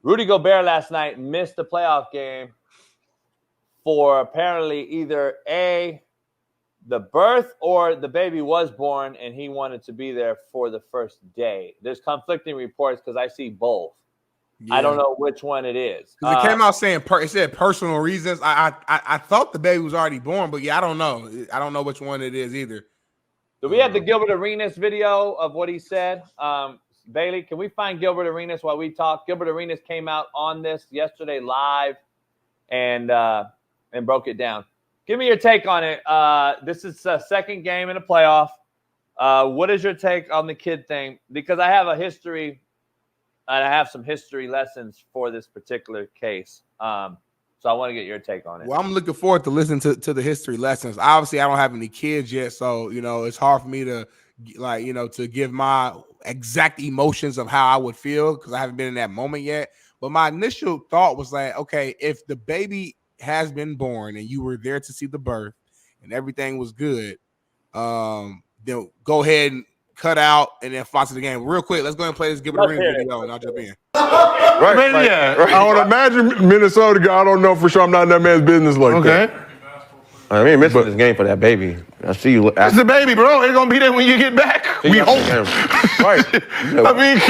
Rudy Gobert last night missed the playoff game for apparently either the birth or the baby was born and he wanted to be there for the first day. There's conflicting reports because I see both. Yeah. I don't know which one it is. Because it came out saying it said personal reasons. I thought the baby was already born, but yeah, I don't know. I don't know which one it is either. Do we have the Gilbert Arenas video of what he said? Bailey, can we find Gilbert Arenas while we talk? Gilbert Arenas came out on this yesterday live and broke it down. Give me your take on it. This is the second game in the playoff. What is your take on the kid thing? Because I have a history, and I have some history lessons for this particular case. So I want to get your take on it. Well, I'm looking forward to listening to the history lessons. Obviously, I don't have any kids yet, so it's hard for me to to give my exact emotions of how I would feel because I haven't been in that moment yet. But my initial thought was like, okay, if the baby has been born and you were there to see the birth and everything was good, then go ahead and cut out and then fly to the game. Real quick, let's go ahead and play this Gilbert Arenas video and I'll jump in. Right, man, yeah. Right. I would imagine Minnesota guy. I don't know for sure. I'm not in that man's business like that. I mean, missing this game for that baby. I see you. It's the baby, bro. It's gonna be there when you get back. We hope. Right. I mean,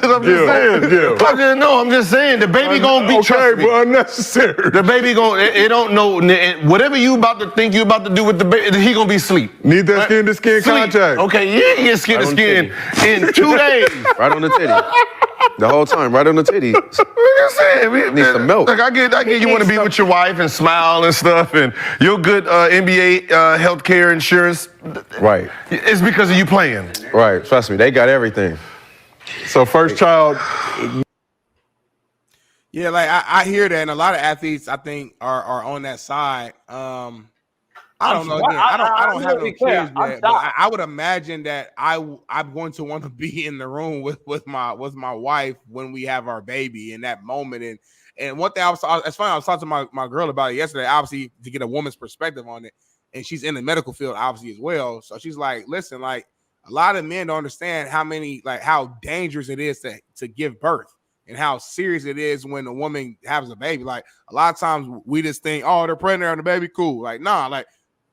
I'm just saying. I'm just saying. The baby gonna be okay, but unnecessary. The baby gonna. It don't know whatever you about to think you about to do with the baby. He gonna be asleep. Need that skin to skin contact. Okay, you get skin to skin in 2 days. Right on the titty. The whole time, right on the titty. Like I said, we need some milk. Look, I get you want to be with your wife and smile and stuff, and your good NBA healthcare insurance. Right. It's because of you playing. Right. Trust me, they got everything. So first child. Yeah, like I hear that, and a lot of athletes I think are on that side. I don't know. Again, I don't have no kids yet, but I would imagine that I'm going to want to be in the room with my wife when we have our baby in that moment. And one thing it's funny, I was talking to my girl about it yesterday, obviously to get a woman's perspective on it, and she's in the medical field obviously as well. So she's like, listen, like a lot of men don't understand how dangerous it is to give birth and how serious it is when a woman has a baby. Like a lot of times we just think, oh, they're pregnant and the baby cool. Like nah, like.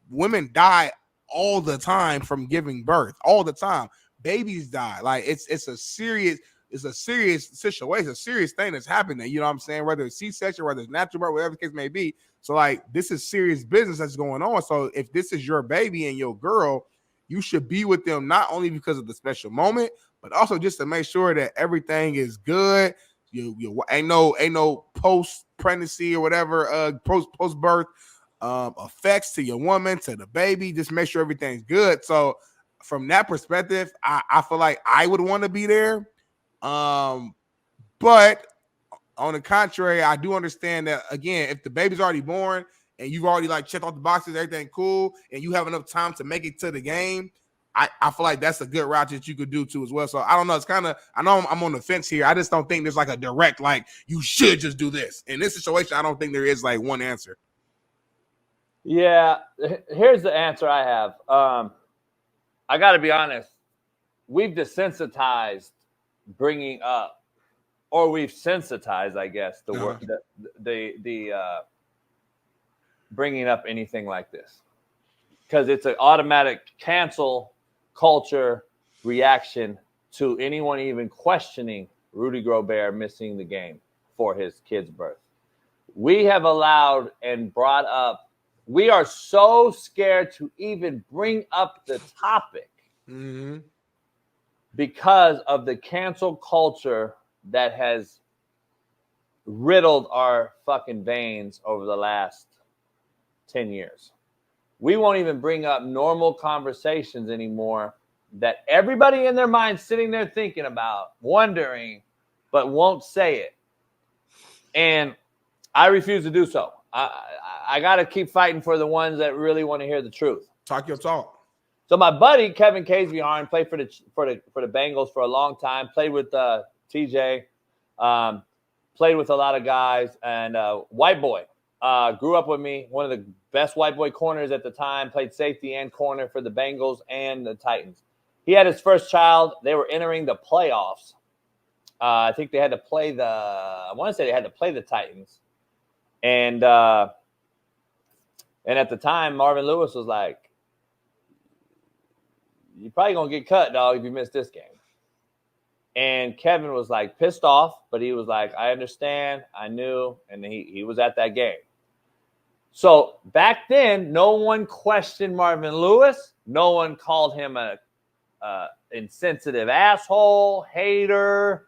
Women die all the time from giving birth, all the time. Babies die. Like it's a serious situation, a serious thing that's happening. You know what I'm saying? Whether it's C-section, whether it's natural birth, whatever the case may be. So like this is serious business that's going on. So if this is your baby and your girl, you should be with them not only because of the special moment, but also just to make sure that everything is good. You ain't no post pregnancy or whatever, post birth. Effects to your woman, to the baby, just make sure everything's good. So from that perspective, I feel like I would want to be there. But on the contrary, I do understand that again, if the baby's already born and you've already like checked off the boxes, everything cool, and you have enough time to make it to the game, I feel like that's a good route that you could do too as well. So I don't know. It's kind of, I know I'm on the fence here. I just don't think there's like a direct, like you should just do this. In this situation, I don't think there is like one answer. Yeah, here's the answer I have. I got to be honest. We've desensitized bringing up, or we've sensitized, I guess, the word, the bringing up anything like this, because it's an automatic cancel culture reaction to anyone even questioning Rudy Gobert missing the game for his kid's birth. We have allowed and brought up. We are so scared to even bring up the topic because of the cancel culture that has riddled our fucking veins over the last 10 years. We won't even bring up normal conversations anymore that everybody in their mind sitting there thinking about, wondering, but won't say it. And I refuse to do so. I got to keep fighting for the ones that really want to hear the truth. Talk your talk. So my buddy Kevin Caseyharn played for the Bengals for a long time. Played with TJ. Played with a lot of guys. And white boy grew up with me. One of the best white boy corners at the time. Played safety and corner for the Bengals and the Titans. He had his first child. They were entering the playoffs. I think they had to play I want to say they had to play the Titans. And at the time, Marvin Lewis was like, you're probably going to get cut, dog, if you miss this game. And Kevin was like pissed off, but he was like, I understand, I knew, and he was at that game. So back then, no one questioned Marvin Lewis. No one called him a insensitive asshole, hater.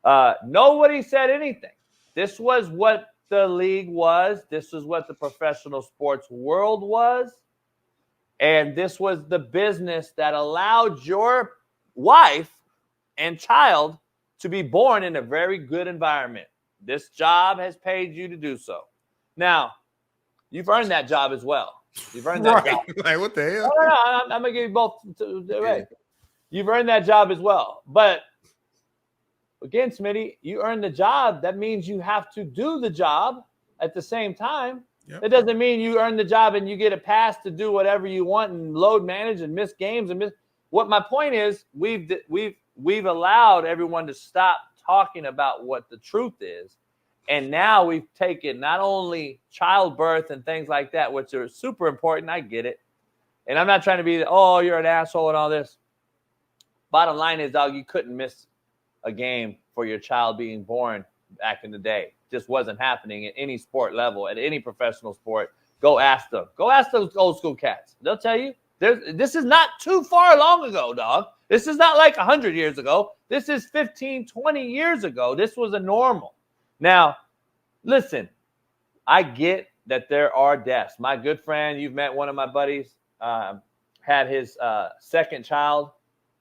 Nobody said anything. This was what the league was. This was what the professional sports world was. And this was the business that allowed your wife and child to be born in a very good environment. This job has paid you to do so. Now, you've earned that job as well. You've earned that job. Like, what the hell? No, I'm going to give you both. Right. You've earned that job as well. But again, Smitty, you earned the job. That means you have to do the job at the same time. Yep. It doesn't mean you earn the job and you get a pass to do whatever you want and load manage and miss games and miss. What my point is, we've allowed everyone to stop talking about what the truth is. And now we've taken not only childbirth and things like that, which are super important. I get it. And I'm not trying to be, oh, you're an asshole and all this. Bottom line is, dog, you couldn't miss a game for your child being born back in the day. Just wasn't happening at any sport level, at any professional sport. Go ask them. Go ask those old school cats. They'll tell you. This is not too far long ago, dog. This is not like 100 years ago. This is 15, 20 years ago. This was a normal. Now, listen, I get that there are deaths. My good friend, you've met one of my buddies, had his second child,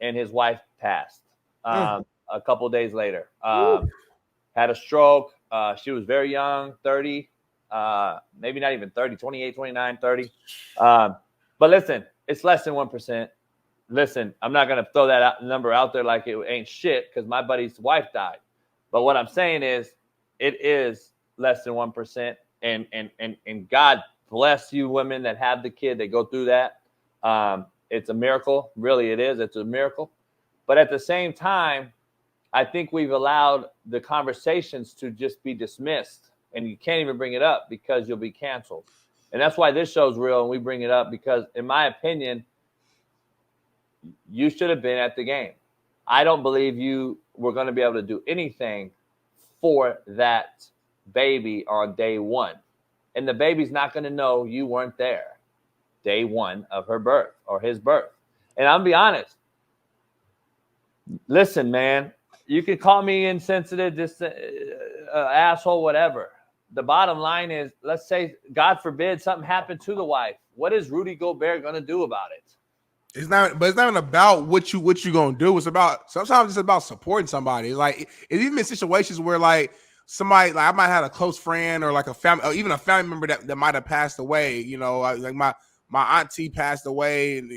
and his wife passed a couple of days later. Had a stroke. She was very young, 30, maybe not even 30, 28, 29, 30. But listen, it's less than 1%. Listen, I'm not going to throw that number out there like it ain't shit because my buddy's wife died. But what I'm saying is it is less than 1%. And God bless you women that have the kid that go through that. It's a miracle. Really, it is. It's a miracle. But at the same time, I think we've allowed the conversations to just be dismissed. And you can't even bring it up because you'll be canceled. And that's why this show's real and we bring it up because, in my opinion, you should have been at the game. I don't believe you were going to be able to do anything for that baby on day one. And the baby's not going to know you weren't there day one of her birth or his birth. And I'll be honest. Listen, man, you can call me insensitive, just asshole, whatever. The bottom line is, let's say, God forbid, something happened to the wife. What is Rudy Gobert going to do about it? It's not even about what you gonna do. It's about sometimes it's about supporting somebody. It's like it's even in situations where like somebody like I might have a close friend or like a family or even a family member that might have passed away. You know, like my auntie passed away, and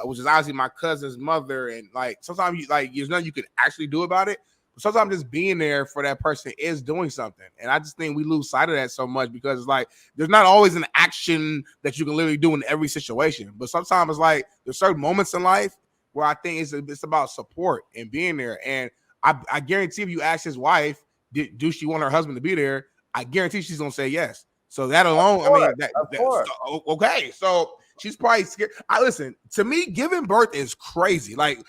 which is obviously my cousin's mother. And like sometimes you like there's nothing you can actually do about it. But sometimes just being there for that person is doing something. And I just think we lose sight of that so much because it's like there's not always an action that you can literally do in every situation. But sometimes it's like there's certain moments in life where I think it's about support and being there. And I guarantee if you ask his wife, do she want her husband to be there? I guarantee she's gonna say yes. So that alone, okay. So she's probably scared. Listen, to me, giving birth is crazy. Like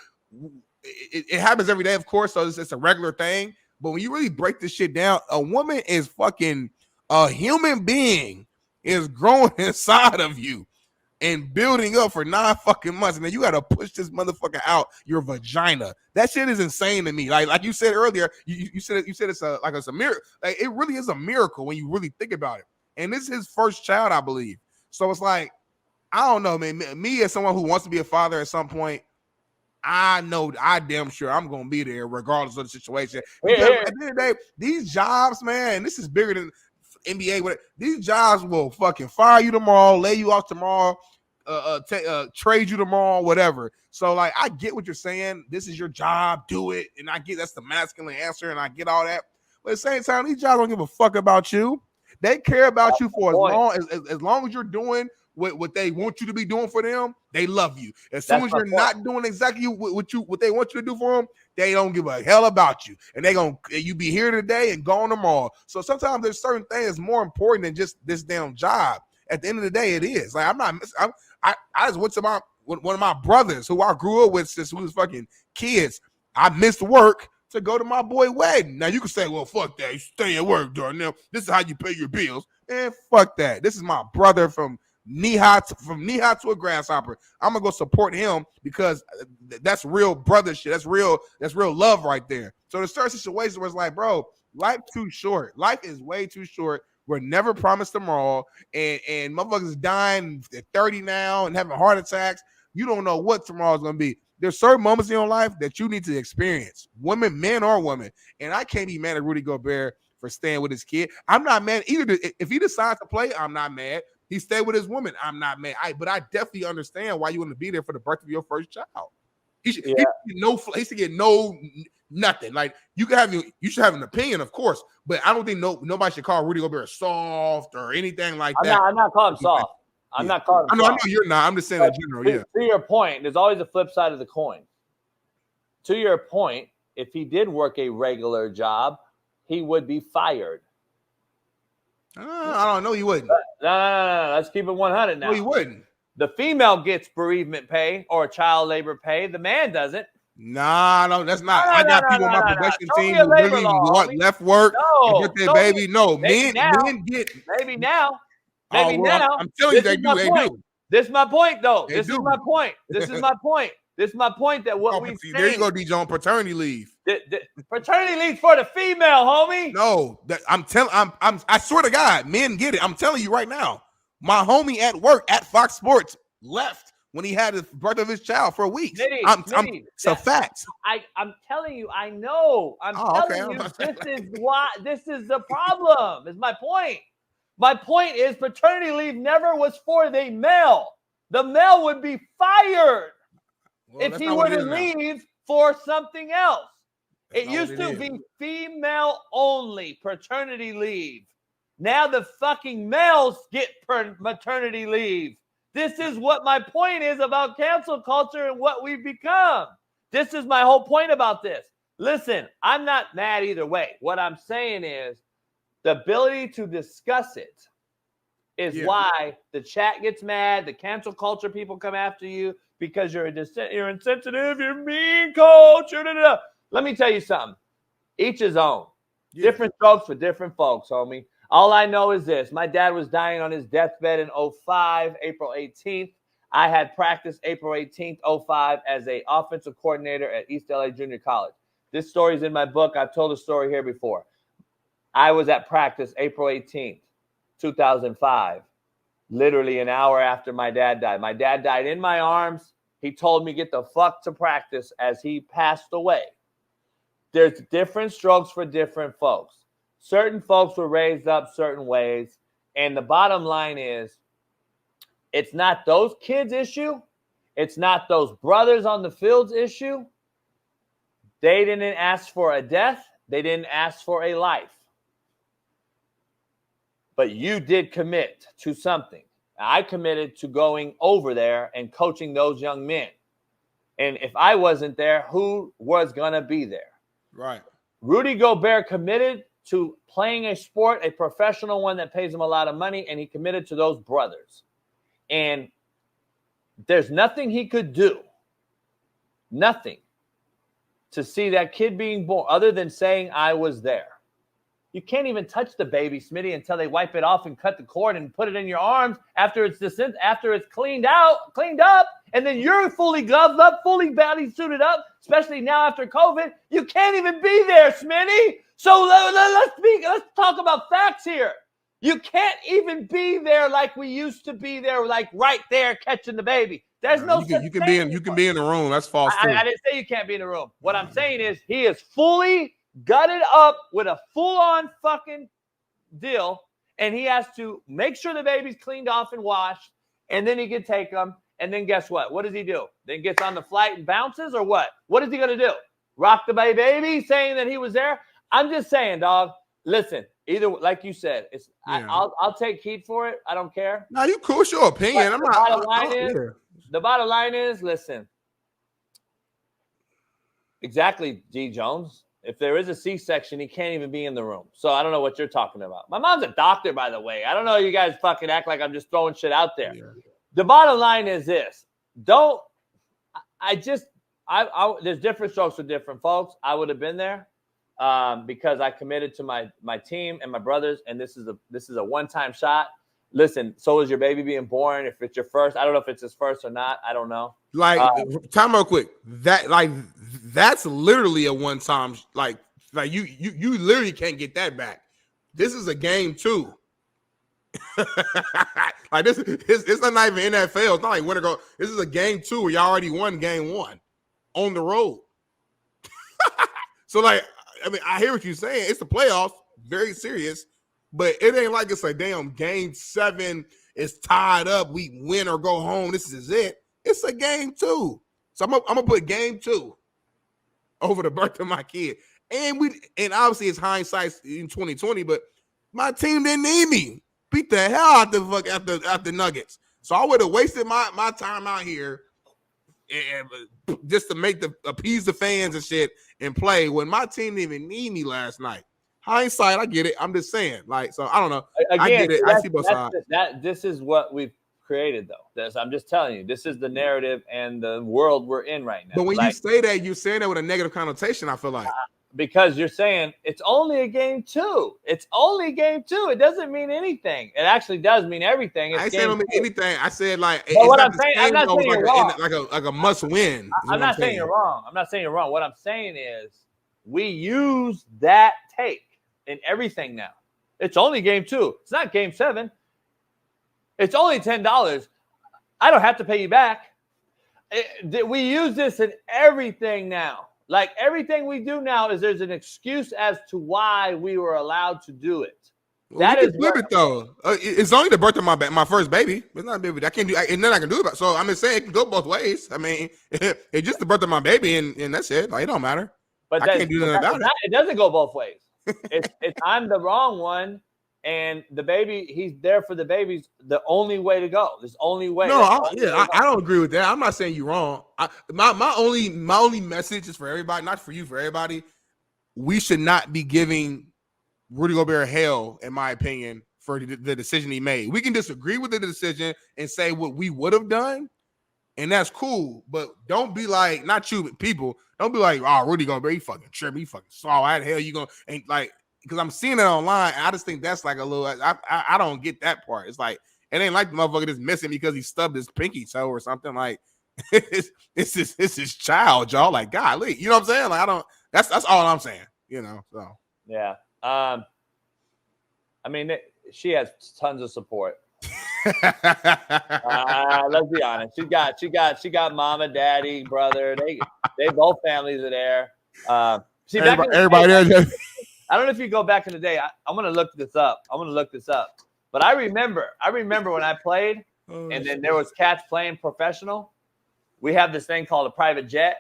it happens every day, of course, so it's a regular thing. But when you really break this shit down, a woman is fucking a human being is growing inside of you and building up for 9 fucking months, and then you got to push this motherfucker out your vagina. That shit is insane to me. Like you said earlier, you said it's a miracle. Like it really is a miracle when you really think about it. And this is his first child, I believe. So it's like I don't know, man. Me as someone who wants to be a father at some point, I know I damn sure I'm gonna be there regardless of the situation. Because at the end of the day, these jobs, man, this is bigger than NBA. These jobs will fucking fire you tomorrow, lay you off tomorrow, trade you tomorrow, whatever. So like, I get what you're saying. This is your job, do it, and I get that's the masculine answer, and I get all that. But at the same time, these jobs don't give a fuck about you. They care about you for as long as you're doing what they want you to be doing for them, they love you. As soon as you're not doing exactly what they want you to do for them, they don't give a hell about you. And you be here today and gone tomorrow. So sometimes there's certain things more important than just this damn job. At the end of the day, it is. Like I just went to one of my brothers who I grew up with since we was fucking kids. I missed work to go to my boy wedding. Now you can say, well, fuck that. You stay at work, Darnell. This is how you pay your bills. Man, fuck that. This is my brother from knee-high to a grasshopper. I'm gonna go support him because that's real brother shit. That's real love right there. So there's certain situations where it's like, bro, life too short. Life is way too short. We're never promised tomorrow. And motherfuckers dying at 30 now and having heart attacks. You don't know what tomorrow's gonna be. There's certain moments in your life that you need to experience, women, men, or women. And I can't be mad at Rudy Gobert for staying with his kid. I'm not mad either. If he decides to play, I'm not mad. He stayed with his woman. I'm not mad. But I definitely understand why you want to be there for the birth of your first child. He should get nothing. Like you should have an opinion, of course, but I don't think nobody should call Rudy Gobert soft or anything like that. I'm not calling him soft. I'm not calling him soft. I know you're not. I'm just saying in general. Yeah. To your point, there's always a flip side of the coin. To your point, if he did work a regular job, he would be fired. I don't know. He wouldn't. No. Let's keep it 100 now. No, he wouldn't. The female gets bereavement pay or child labor pay. The man doesn't. Nah, no, that's not. I got people on my production team who really left work and get their baby. No, men get. Maybe now. I'm telling you, they do. This is my point, though. This is my point. This is my point that what we see. There you go, DJ, on paternity leave. Paternity leave for the female, homie. No, I swear to God, men get it. I'm telling you right now. My homie at work at Fox Sports left when he had the birth of his child for a week. It's a fact. I'm telling you, I know. I'm telling you, this is the problem. Is my point. My point is paternity leave never was for the male. The male would be fired if he were to leave for something else. It used to be female only paternity leave. Now the fucking males get maternity leave. This is what my point is about cancel culture and what we've become. This is my whole point about this. Listen, I'm not mad either way. What I'm saying is the ability to discuss it is why the chat gets mad. The cancel culture people come after you because you're insensitive, you're mean, coach. Let me tell you something. Each his own. Yeah. Different strokes for different folks, homie. All I know is this. My dad was dying on his deathbed in 2005, April 18th. I had practiced April 18th, 2005 as an offensive coordinator at East LA Junior College. This story is in my book. I've told the story here before. I was at practice April 18th, 2005, literally an hour after my dad died. My dad died in my arms. He told me get the fuck to practice as he passed away. There's different strokes for different folks. Certain folks were raised up certain ways. And the bottom line is, it's not those kids' issue. It's not those brothers on the field's issue. They didn't ask for a death. They didn't ask for a life. But you did commit to something. I committed to going over there and coaching those young men. And if I wasn't there, who was going to be there? Right. Rudy Gobert committed to playing a sport, a professional one that pays him a lot of money, and he committed to those brothers. And there's nothing he could do, nothing, to see that kid being born other than saying I was there. You can't even touch the baby, Smitty, until they wipe it off and cut the cord and put it in your arms after it's cleaned up, and then you're fully gloved up, fully body suited up, especially now after COVID. You can't even be there, Smitty. So let's talk about facts here. You can't even be there like we used to be there, like right there catching the baby. There's no you can be in the room. That's false. I didn't say you can't be in the room. What I'm saying is he is fully gutted up with a full-on fucking deal, and he has to make sure the baby's cleaned off and washed, and then he can take them. And then guess what? What does he do? Then gets on the flight and bounces, or what? What is he going to do? Rock the baby saying that he was there? I'm just saying, dog, listen, either like you said, it's I'll take heat for it. I don't care. No, you cool. It's your opinion. The bottom line is, listen. Exactly, G. Jones. If there is a C-section, he can't even be in the room. So I don't know what you're talking about. My mom's a doctor, by the way. I don't know. You guys fucking act like I'm just throwing shit out there. Yeah. The bottom line is this. There's different strokes for different folks. I would have been there because I committed to my team and my brothers, and this is a one-time shot. Listen, so is your baby being born. If it's your first, I don't know if it's his first or not. I don't know. Like, time real quick. That's literally a one-time. Like you literally can't get that back. This is a game 2. Like this, it's not even NFL. It's not like winner go. This is a game 2 where y'all already won game 1 on the road. So, like, I mean, I hear what you're saying. It's the playoffs, very serious, but it ain't like it's a damn game 7. It's tied up. We win or go home. This is it. It's a game 2. So I'm gonna put game 2 over the birth of my kid. And obviously it's hindsight in 2020, but my team didn't need me. Beat the hell out the fuck at the Nuggets. So I would have wasted my time out here and just to appease the fans and shit and play when my team didn't even need me last night. Hindsight, I get it. I'm just saying, like, so I don't know. Again, I get it. I see both sides. This is what we've created, though. I'm just telling you, this is the narrative and the world we're in right now. But when you say that, you're saying that with a negative connotation, I feel like. Because you're saying it's only a game 2. It's only game 2. It doesn't mean anything. It actually does mean everything. I said it don't mean anything. I said like. What I'm saying, I'm not saying you're wrong. Like a must win. I'm not saying you're wrong. I'm not saying you're wrong. What I'm saying is we use that take in everything now. It's only game 2. It's not game 7. It's only $10. I don't have to pay you back. We use this in everything now. Like everything we do now is there's an excuse as to why we were allowed to do it. Well, that is flip it though. It's only the birth of my first baby. It's not a baby. I can't do, and then I can do it. So I'm just saying it can go both ways. I mean, it's just the birth of my baby, and that's it. Like it don't matter. But I can't do nothing about it. It doesn't go both ways. It's I'm the wrong one, and the baby, he's there for the baby's the only way to go. There's only way. No, I don't agree with that. I'm not saying you're wrong. My only message is for everybody, not for you, for everybody. We should not be giving Rudy Gobert hell, in my opinion, for the decision he made. We can disagree with the decision and say what we would have done, and that's cool. But don't be like, not you, but people, don't be like, oh, Rudy Gobert, he fucking tripping, he fucking saw how the hell you gonna, and like, because I'm seeing it online, and I just think that's like a little, I don't get that part. It's like, it ain't like the motherfucker just missing because he stubbed his pinky toe or something. Like, it's his child, y'all. Like, golly, you know what I'm saying? Like, I don't, that's all I'm saying, you know, so. Yeah. I mean, she has tons of support. Let's be honest. She got mama, daddy, brother. They both families are there. See, everybody there. I don't know if you go back in the day. I'm gonna look this up. But I remember when I played, and then there was cats playing professional. We have this thing called a private jet,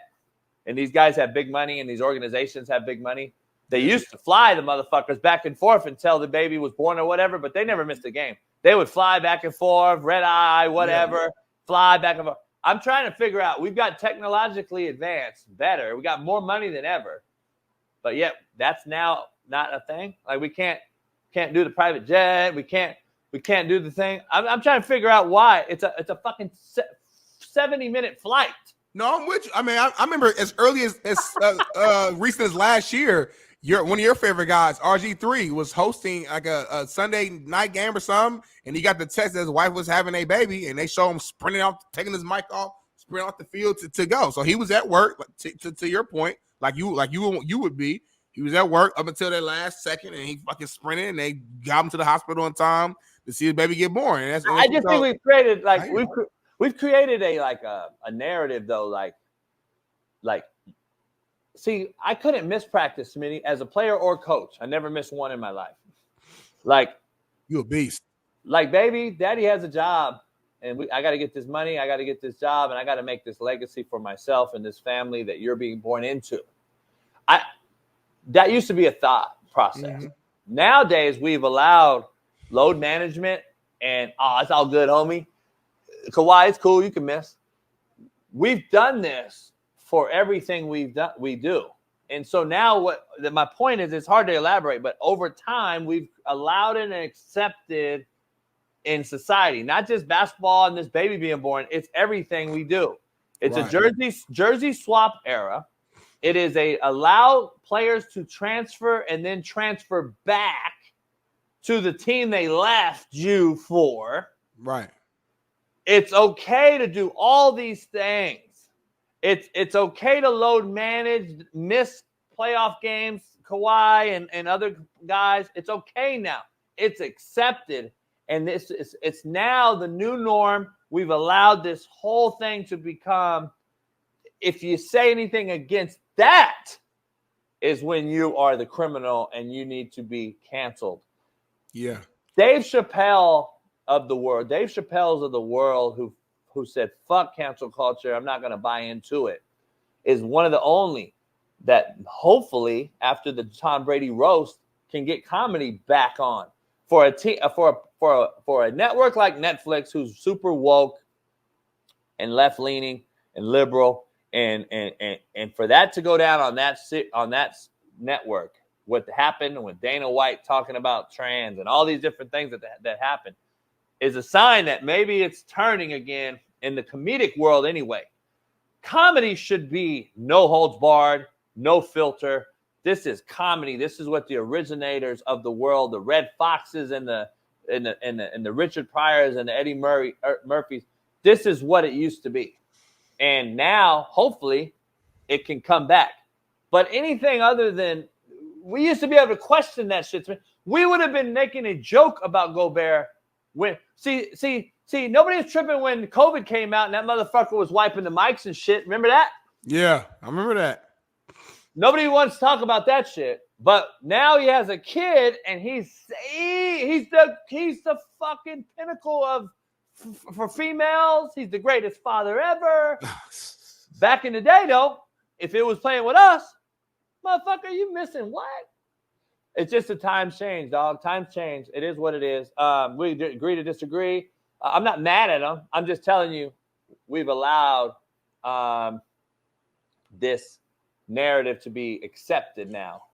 and these guys have big money, and these organizations have big money. They used to fly the motherfuckers back and forth until the baby was born or whatever, but they never missed a game. They would fly back and forth, red eye, whatever, fly back and forth. I'm trying to figure out, we've got technologically advanced, better. We got more money than ever. But yet that's now not a thing. Like we can't do the private jet. We can't do the thing. I'm trying to figure out why. It's a fucking 70-minute flight. No, I'm with you. I mean, I remember as early as recent as last year, one of your favorite guys, RG3, was hosting like a Sunday night game or something, and he got the text that his wife was having a baby, and they show him sprinting off, taking his mic off, sprinting off the field to go. So he was at work, to your point, like you would be. He was at work up until that last second, and he fucking sprinted, and they got him to the hospital on time to see his baby get born. And I just think we've created we've created a narrative though, like. See, I couldn't miss practice, Smitty, as a player or coach. I never missed one in my life. Like, you a beast. Like, baby, daddy has a job, and I got to get this money. I got to get this job, and I got to make this legacy for myself and this family that you're being born into. That used to be a thought process. Mm-hmm. Nowadays, we've allowed load management and, it's all good, homie. Kawhi, it's cool. You can miss. We've done this for everything we do. And so now my point is, it's hard to elaborate, but over time, we've allowed it and accepted in society, not just basketball and this baby being born. It's everything we do. It's a jersey swap era. It is allow players to transfer and then transfer back to the team they left you for. Right. It's okay to do all these things. It's okay to load manage, miss playoff games, Kawhi and other guys. It's okay now. It's accepted. And it's now the new norm. We've allowed this whole thing to become, if you say anything against that, is when you are the criminal and you need to be canceled. Yeah. Dave Chappelle's of the world who said, fuck cancel culture, I'm not going to buy into it, is one of the only that hopefully after the Tom Brady roast can get comedy back on for a network like Netflix, who's super woke and left leaning and liberal, and for that to go down on that network, what happened with Dana White talking about trans and all these different things that happened, is a sign that maybe it's turning again in the comedic world anyway. Comedy should be no holds barred, no filter. This is comedy. This is what the originators of the world, the Red Foxes and the Richard Pryors and the Eddie Murphys, this is what it used to be. And now, hopefully, it can come back. But anything other than, we used to be able to question that shit. We would have been making a joke about Gobert when, see, nobody was tripping when COVID came out and that motherfucker was wiping the mics and shit. Remember that? Yeah, I remember that. Nobody wants to talk about that shit. But now he has a kid and he's the fucking pinnacle of for females. He's the greatest father ever. Back in the day, though, if it was playing with us, motherfucker, you missing what? It's just a time change, dog. Times change. It is what it is. We agree to disagree. I'm not mad at them. I'm just telling you, we've allowed this narrative to be accepted now.